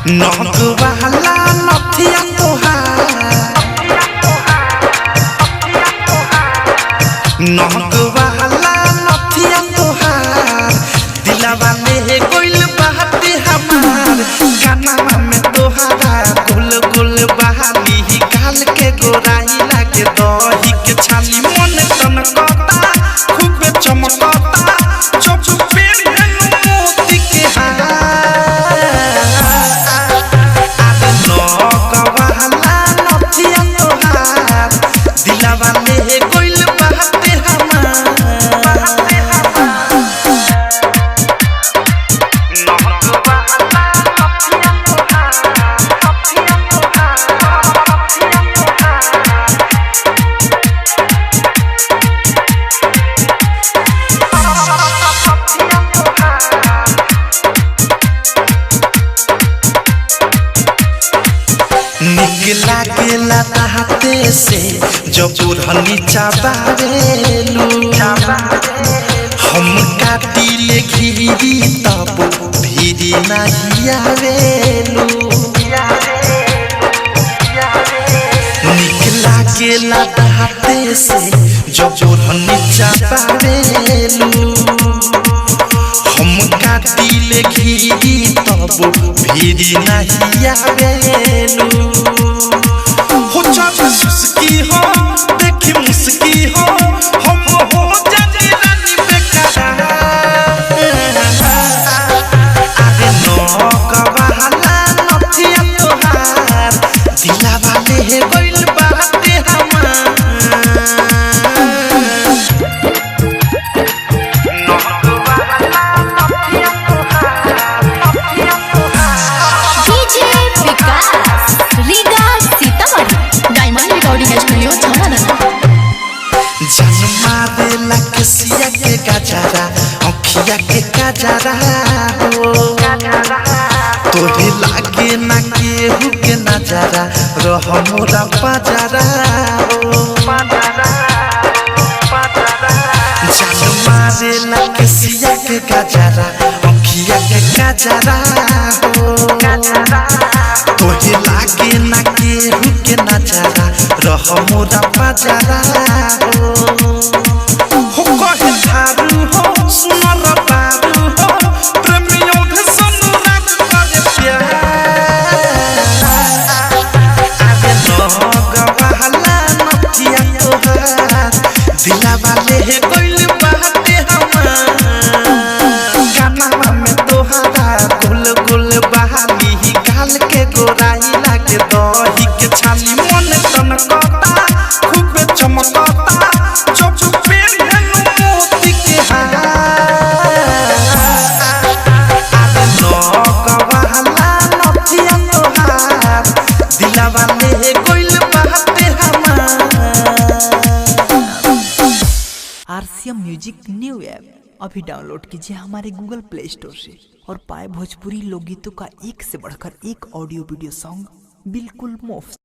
नहक वाला नथिया तोहार नहक वाला नथिया तोहार दिलवा में कोइल बाटे हमार गाना में तोहारा गुल गुल बहाली गाल के गोराई लागे दही के छाली मन तनकता खूब चमकता चुप पे मोती के हार आदे नहक वाला नथिया तोहार दिलवा में कोइल बाटे निकला गेला हाथे से जब बुढ़नी चाबारेलू हम काटिले घिरी तब भीरी नहीं आवेलू निकला गेला हाथे से जब बुढ़नी चाबारेलू हम काटिले घिरी तब भीरी नहीं आवेलू हो चाचा सुस्की हो देखी मुस्की हो हम हो जानी रानी बेकार आगे नहक वाला नथिया तोहार दिलवा में कोइल बाटे हमार कसिया के गजरा अखिया के गजरा हो तोहे लागे ना केहू के नजरा रह मोरा बाजारा हो जान मारे ला कसिया के गजरा अखिया के गजरा हो तोहे लागे ना केहू के नजरा रह मोरा बाजारा हो दिलवा में कोइल बाटे हमार गाना में तोहारा गुल गुल बहाली गाल के गोराई लागे दही के छाली मन तनकता खूब चमकता चुप पे मोती के हार आदे नहक वाला नथिया तोहार दिलवा में कोइल बाटे हमार। आरसीएम म्यूजिक न्यू ऐप अभी डाउनलोड कीजिए हमारे गूगल प्ले स्टोर से और पाए भोजपुरी लोकगीतों का एक से बढ़कर एक ऑडियो वीडियो सॉन्ग बिल्कुल मुफ्त।